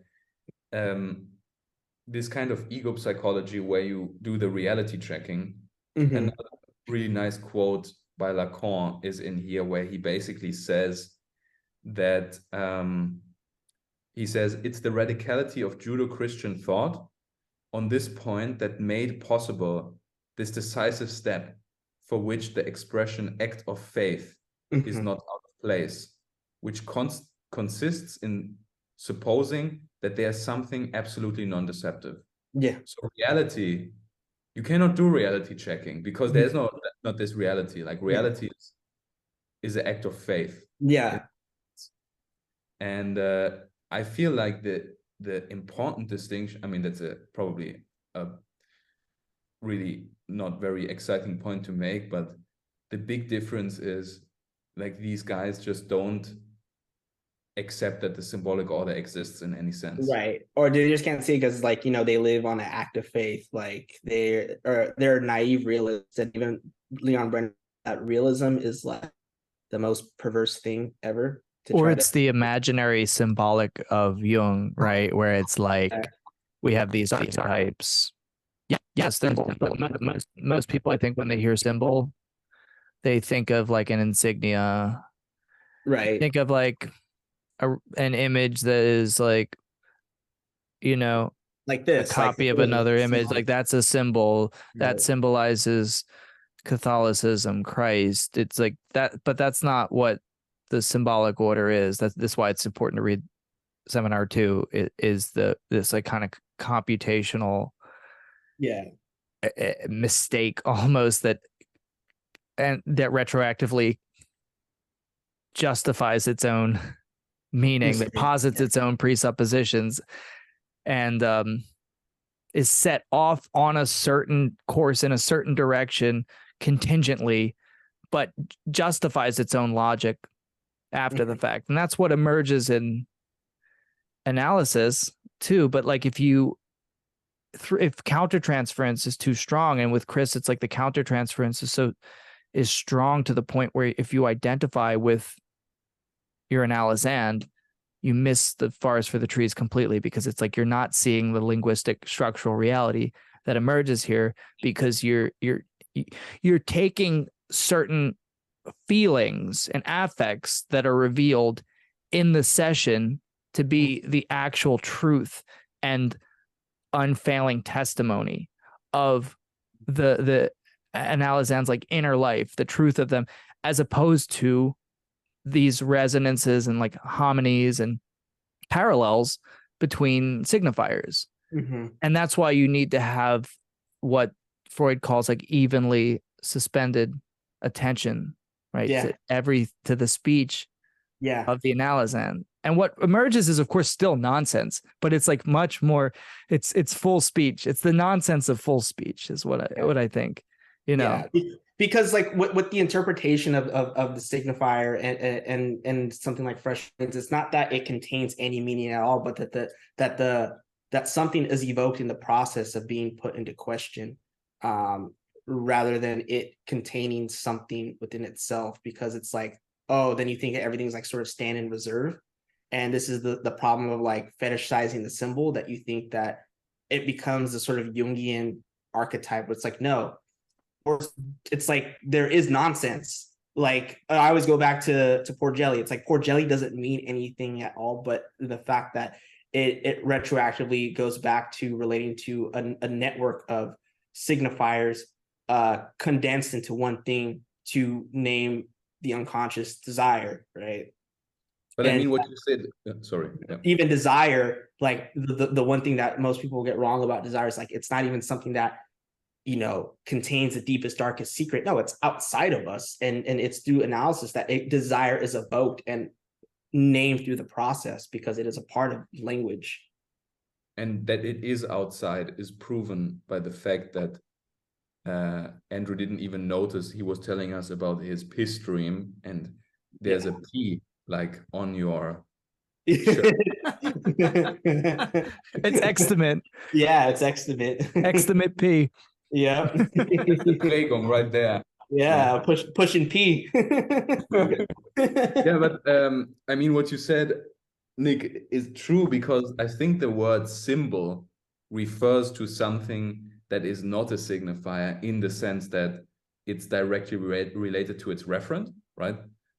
this kind of ego psychology where you do the reality checking, another really nice quote by Lacan is in here where he basically says that he says it's the radicality of Judeo-Christian thought on this point that made possible this decisive step for which the expression act of faith is not out of place, which consists in supposing that there's something absolutely non-deceptive. Yeah. So reality, you cannot do reality checking because there's not this reality. Like reality is an act of faith. Yeah. And I feel like the important distinction, I mean, that's probably a really not very exciting point to make, but the big difference is like these guys just don't accept that the symbolic order exists in any sense. Right. Or they just can't see it because like, they live on an act of faith. Like they're naive realists. And even Leon Brenner, that realism is like the most perverse thing ever. Or it's the imaginary symbolic of Jung, right? Where it's like we have these archetypes. Yes, most people, I think, when they hear symbol, they think of like an insignia, Right. think of like an image that is like, you know, Like a this, copy of another image. Like that's a symbol that Right. symbolizes Catholicism, Christ. It's like that, but that's not what the symbolic order is. That's why it's important to read Seminar 2. Is this like kind of computational Yeah. mistake almost that retroactively justifies its own meaning, that posits its own presuppositions, and is set off on a certain course in a certain direction contingently, but justifies its own logic after the fact. And that's what emerges in analysis too. But like if countertransference is too strong, and with Chris, it's like the countertransference is strong to the point where if you identify with your analysand, you miss the forest for the trees completely, because it's like you're not seeing the linguistic structural reality that emerges here, because you're taking certain feelings and affects that are revealed in the session to be the actual truth and unfailing testimony of the analysand's like inner life, the truth of them, as opposed to these resonances and like hominies and parallels between signifiers. And that's why you need to have what Freud calls like evenly suspended attention, right? To the speech of the analysand. And what emerges is, of course, still nonsense, but it's like much more, it's full speech. It's the nonsense of full speech is what I think, because like with the interpretation of the signifier and something like fresh, it's not that it contains any meaning at all, but that something is evoked in the process of being put into question, rather than it containing something within itself, because it's like, oh, then you think everything's like sort of stand in reserve. And this is the problem of like fetishizing the symbol, that you think that it becomes a sort of Jungian archetype. But it's like, no, or it's like there is nonsense. Like I always go back to poor jelly. It's like poor jelly doesn't mean anything at all, but the fact that it retroactively goes back to relating to a network of signifiers condensed into one thing to name the unconscious desire, right? But I mean, what you said, sorry. Yeah. Even desire, like the one thing that most people get wrong about desire is like, it's not even something that, contains the deepest, darkest secret. No, it's outside of us. And it's through analysis that desire is evoked and named through the process, because it is a part of language. And that it is outside is proven by the fact that Andrew didn't even notice he was telling us about his piss stream, and there's a P like on your shirt. It's extimate. Yeah, it's extimate. Extimate P. Yeah. Prägung right there. Yeah, pushing P. Yeah, but I mean, what you said, Nick, is true, because I think the word symbol refers to something that is not a signifier, in the sense that it's directly related to its referent, right?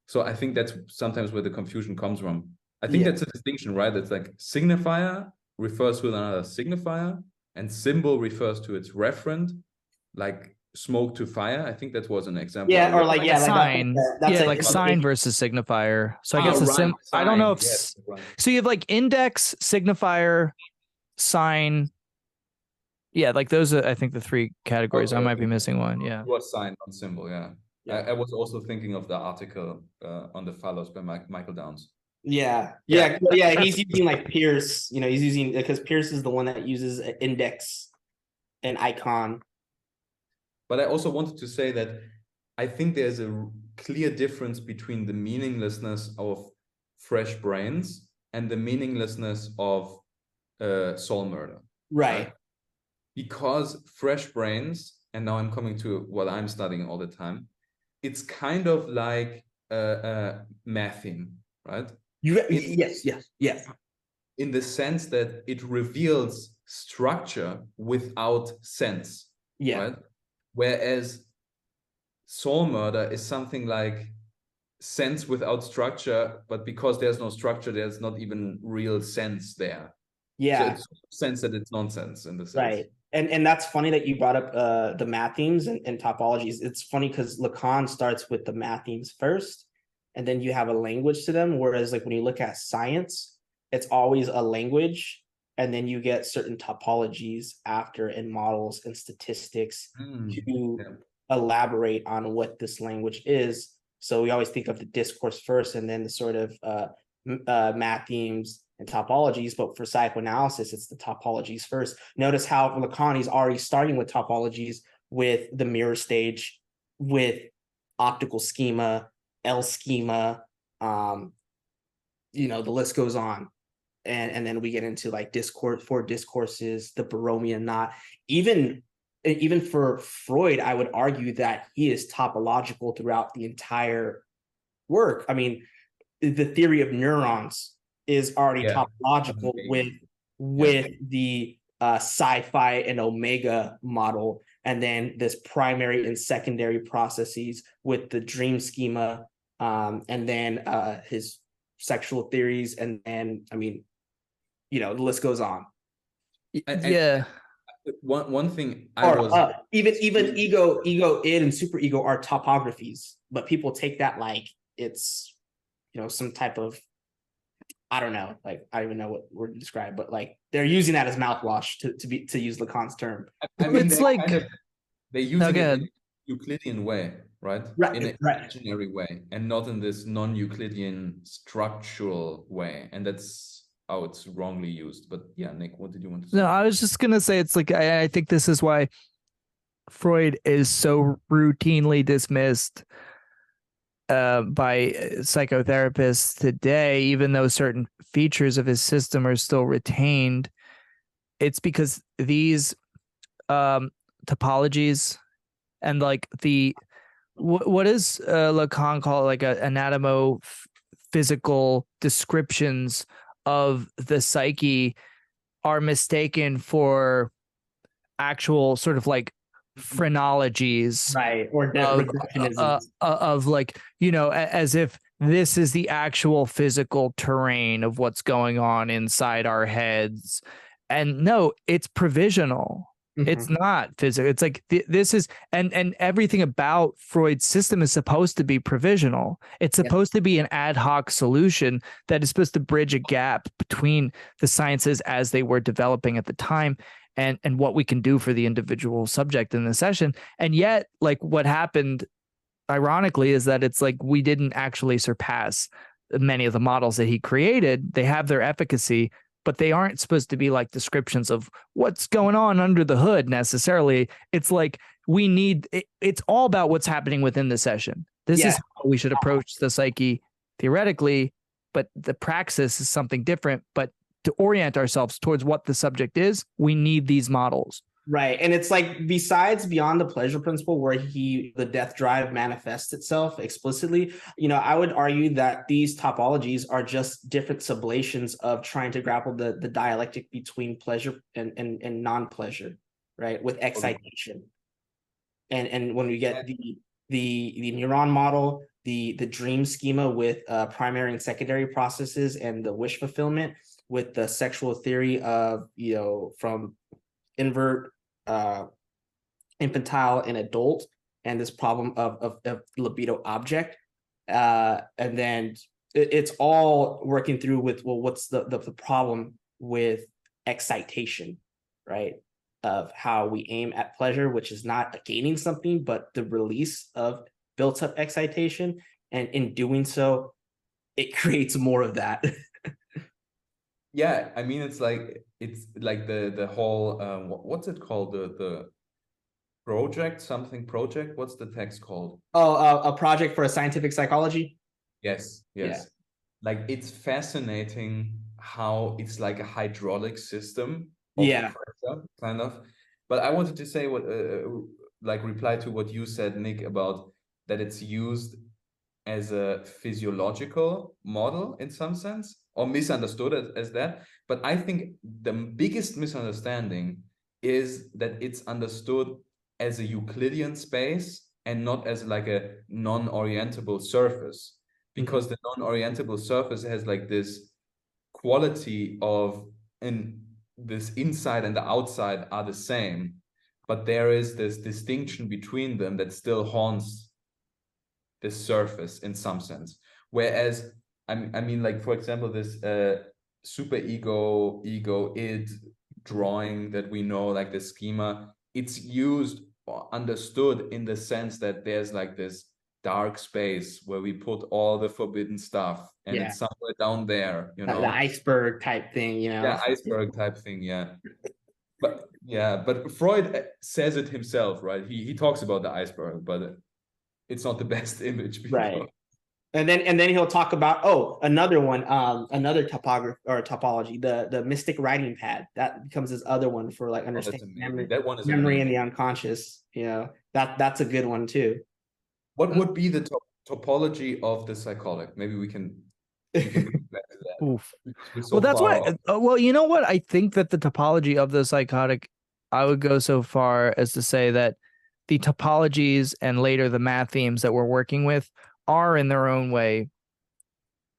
So I think that's sometimes where the confusion comes from. I think that's a distinction, right? It's like signifier refers to another signifier, and symbol refers to its referent, like smoke to fire. I think that was an example. Yeah, or like, a sign. That's like sign versus signifier. So I guess right, I don't know if right. So you have like index, signifier, sign. Yeah, like those are, I think, the three categories. I might be missing one. Yeah. It was sign, not symbol. Yeah. I was also thinking of the article on the Phallos by Michael Downs. Yeah. He's using like Pierce. He's using, because Pierce is the one that uses an index and icon. But I also wanted to say that I think there's a clear difference between the meaninglessness of Fresh Brains and the meaninglessness of Soul Murder. Right. Because Fresh Brains, and now I'm coming to what I'm studying all the time, it's kind of like mathing, right? Yes. In the sense that it reveals structure without sense. Yeah. right? Whereas soul murder is something like sense without structure, but because there's no structure, there's not even real sense there. So Yeah. it's sense that it's nonsense in the sense. Right. And that's funny that you brought up the mathemes and topologies. It's funny because Lacan starts with the mathemes first, and then you have a language to them. Whereas like when you look at science, it's always a language, and then you get certain topologies after and models and statistics to elaborate on what this language is. So we always think of the discourse first, and then the sort of mathemes and topologies, but for psychoanalysis, it's the topologies first. Notice how Lacan is already starting with topologies with the mirror stage, with optical schema, L schema, the list goes on. And then we get into like discourse, four discourses, the Borromean knot. Even for Freud, I would argue that he is topological throughout the entire work. I mean, the theory of neurons is already topological with the sci-fi and omega model, and then this primary and secondary processes with the dream schema, and then his sexual theories, and I mean, the list goes on. Yeah. One thing even ego, id, and superego are topographies, but people take that like it's some type of, I don't know, like I don't even know what word to describe, but like they're using that as mouthwash to use Lacan's term. I mean, it's like they use it in a Euclidean way, right? In an imaginary way, and not in this non-Euclidean structural way, and that's how it's wrongly used. But yeah, Nick, what did you want to say? No, I was just gonna say it's like I think this is why Freud is so routinely dismissed by psychotherapists today, even though certain features of his system are still retained. It's because these topologies and like what does Lacan call it, like anatomo-physical descriptions of the psyche are mistaken for actual sort of like phrenologies, right? Or of like, as if this is the actual physical terrain of what's going on inside our heads. And no, it's provisional. It's not physical. It's like this is, and everything about Freud's system is supposed to be provisional. It's supposed to be an ad hoc solution that is supposed to bridge a gap between the sciences as they were developing at the time and what we can do for the individual subject in the session. And yet, like, what happened, ironically, is that it's like we didn't actually surpass many of the models that he created. They have their efficacy, but they aren't supposed to be like descriptions of what's going on under the hood necessarily. It's like it's all about what's happening within the session. This is how we should approach the psyche theoretically, but the praxis is something different. But to orient ourselves towards what the subject is, we need these models. Right. And it's like, besides beyond the pleasure principle, where the death drive manifests itself explicitly, I would argue that these topologies are just different sublations of trying to grapple the dialectic between pleasure and non-pleasure, right? With excitation. And when we get the neuron model, the dream schema with primary and secondary processes, and the wish fulfillment with the sexual theory of, from invert, infantile and adult, and this problem of libido object, and then it's all working through with, well, what's the problem with excitation, right? Of how we aim at pleasure, which is not gaining something, but the release of built up excitation, and in doing so, it creates more of that. Yeah, I mean, it's like the whole what's it called, the project, what's the text called? A project for a scientific psychology. Yes. Like, it's fascinating how it's like a hydraulic system of pressure, kind of. But I wanted to say what reply to what you said, Nick, about that it's used as a physiological model in some sense, or misunderstood as that. But I think the biggest misunderstanding is that it's understood as a Euclidean space and not as like a non-orientable surface, because the non-orientable surface has like this quality of, and this inside and the outside are the same, but there is this distinction between them that still haunts this surface in some sense. Whereas I mean, like, for example, this super ego id drawing that we know, like the schema, it's used or understood in the sense that there's like this dark space where we put all the forbidden stuff, and Yeah. it's somewhere down there, you know, The iceberg type thing, you know. yeah, iceberg type thing, yeah. But Freud says it himself, right? He talks about the iceberg, but it's not the best image, Right. And then he'll talk about another one, another topology, the mystic writing pad. That becomes his other one for like understanding memory, that one is memory amazing. and the unconscious. You know, that's a good one too. What would be the topology of the psychotic? Maybe we can back to that. Oof. So Well, that's far why. off. Well, you know what? I think that the topology of the psychotic, I would go so far as to say that the topologies and later the math themes that we're working with are in their own way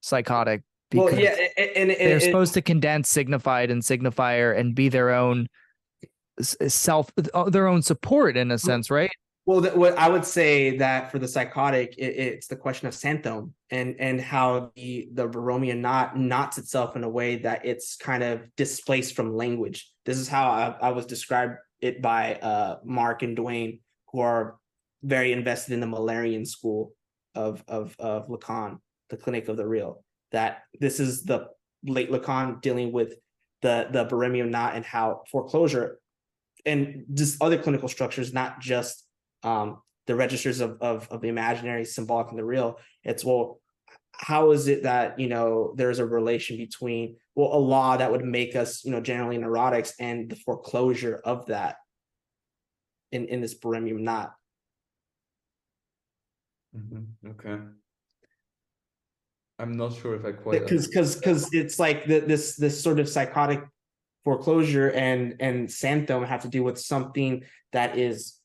psychotic, because Well, yeah, and they're supposed to condense signified and signifier and be their own self, their own support in a sense, right? Well, what I would say that for the psychotic, it's the question of Santhome and how the Baromean knot knots itself in a way that it's kind of displaced from language. This is how I was described it by Mark and Dwayne, who are very invested in the Mullerian school of Lacan, the clinic of the real. That this is the late Lacan dealing with the Baromean knot and how foreclosure and just other clinical structures, not just the registers of the imaginary, symbolic, and the real. It's, well, how is it that, you know, there's a relation between, well, a law that would make us, you know, generally neurotics and the foreclosure of that in this Baromean knot. Okay. I'm not sure if I quite because it's like this sort of psychotic foreclosure and Santhome have to do with something that is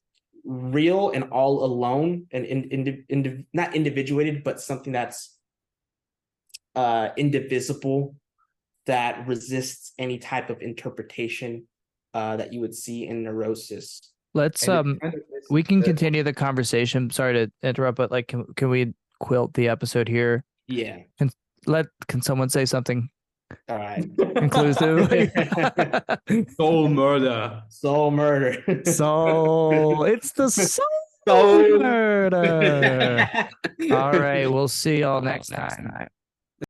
real and all alone and not individuated, but something that's indivisible, that resists any type of interpretation that you would see in neurosis. Let's we can continue the conversation. Sorry to interrupt, but like, can we quilt the episode here? Yeah. Can someone say something All right. conclusive? soul murder. Soul murder. So it's the soul Soul murder. All right, we'll see y'all next time.